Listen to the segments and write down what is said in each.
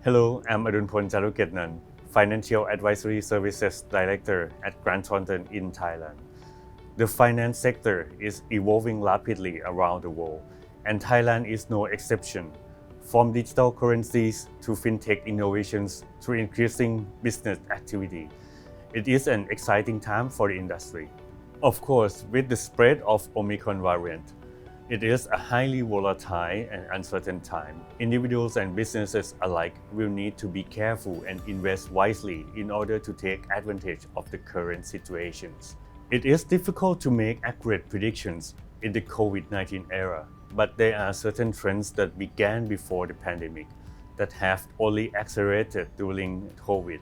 Hello, I'm Arunpol Jaruketnan, Financial Advisory Services Director at Grant Thornton in Thailand. The finance sector is evolving rapidly around the world, and Thailand is no exception. From digital currencies to fintech innovations to increasing business activity, it is an exciting time for the industry. Of course, with the spread of Omicron variant, it is a highly volatile and uncertain time. Individuals and businesses alike will need to be careful and invest wisely in order to take advantage of the current situations. It is difficult to make accurate predictions in the COVID-19 era, but there are certain trends that began before the pandemic that have only accelerated during COVID.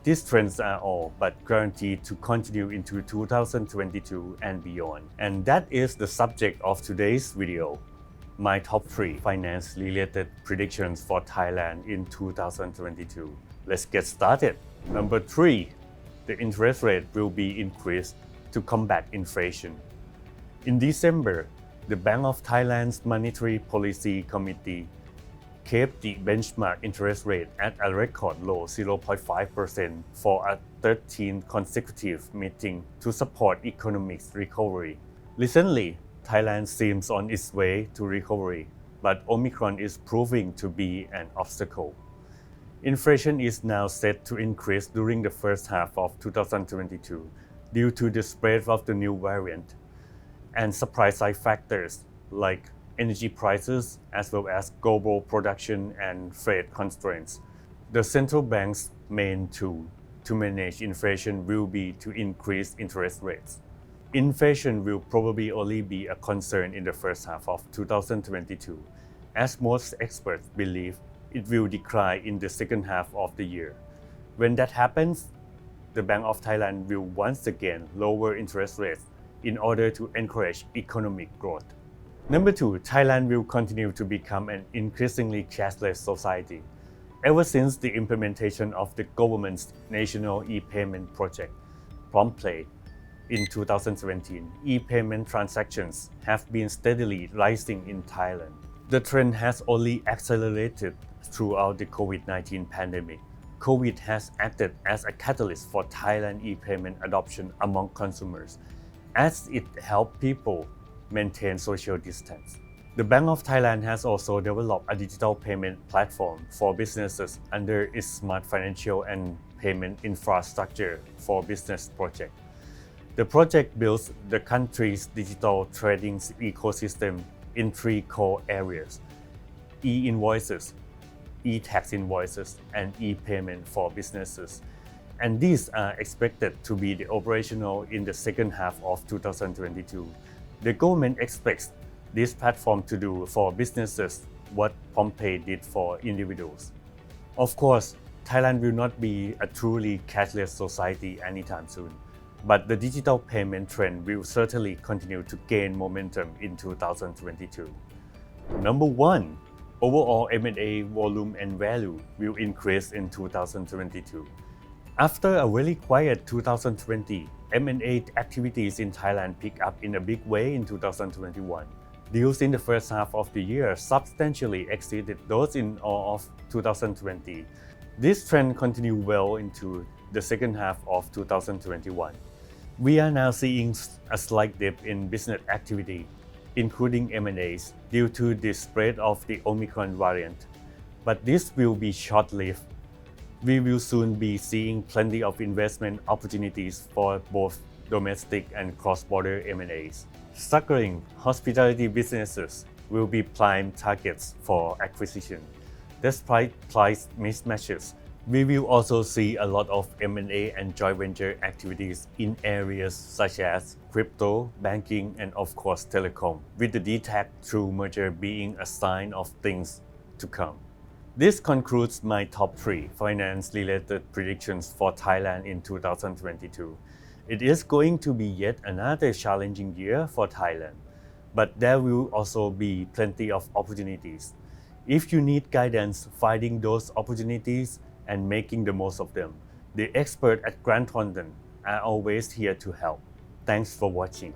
These trends are all but guaranteed to continue into 2022 and beyond. And that is the subject of today's video. My top 3 finance-related predictions for Thailand in 2022. Let's get started. Number 3. The interest rate will be increased to combat inflation. In December, the Bank of Thailand's Monetary Policy Committee kept the benchmark interest rate at a record low 0.5% for a 13th consecutive meeting to support economic recovery. Recently, Thailand seems on its way to recovery, but Omicron is proving to be an obstacle. Inflation is now set to increase during the first half of 2022 due to the spread of the new variant and supply-side factors like energy prices as well as global production and freight constraints. The central bank's main tool to manage inflation will be to increase interest rates. Inflation will probably only be a concern in the first half of 2022, as most experts believe it will decline in the second half of the year. When that happens, the Bank of Thailand will once again lower interest rates in order to encourage economic growth. Number 2, Thailand will continue to become an increasingly cashless society. Ever since the implementation of the government's national e-payment project, PromptPay, in 2017, e-payment transactions have been steadily rising in Thailand. The trend has only accelerated throughout the COVID-19 pandemic. COVID has acted as a catalyst for Thailand e-payment adoption among consumers, as it helped people maintain social distance. The Bank of Thailand has also developed a digital payment platform for businesses under its Smart Financial and Payment Infrastructure for Business project. The project builds the country's digital trading ecosystem in 3 core areas: e-invoices, e-tax invoices, and e-payment for businesses. And these are expected to be operational in the second half of 2022. The government expects this platform to do for businesses what PromptPay did for individuals. Of course, Thailand will not be a truly cashless society anytime soon, but the digital payment trend will certainly continue to gain momentum in 2022. Number 1. Overall M&A volume and value will increase in 2022. After a very quiet 2020, M&A activities in Thailand picked up in a big way in 2021. Deals in the first half of the year substantially exceeded those in all of 2020. This trend continued well into the second half of 2021. We are now seeing a slight dip in business activity, including M&As, due to the spread of the Omicron variant. But this will be short-lived. We will soon be seeing plenty of investment opportunities for both domestic and cross-border M&As. Struggling hospitality businesses will be prime targets for acquisition. Despite price mismatches, we will also see a lot of M&A and joint venture activities in areas such as crypto, banking, and of course telecom, with the DTAC True merger being a sign of things to come. This concludes my top 3 finance-related predictions for Thailand in 2022. It is going to be yet another challenging year for Thailand, but there will also be plenty of opportunities. If you need guidance finding those opportunities and making the most of them, the experts at Grant Thornton are always here to help. Thanks for watching.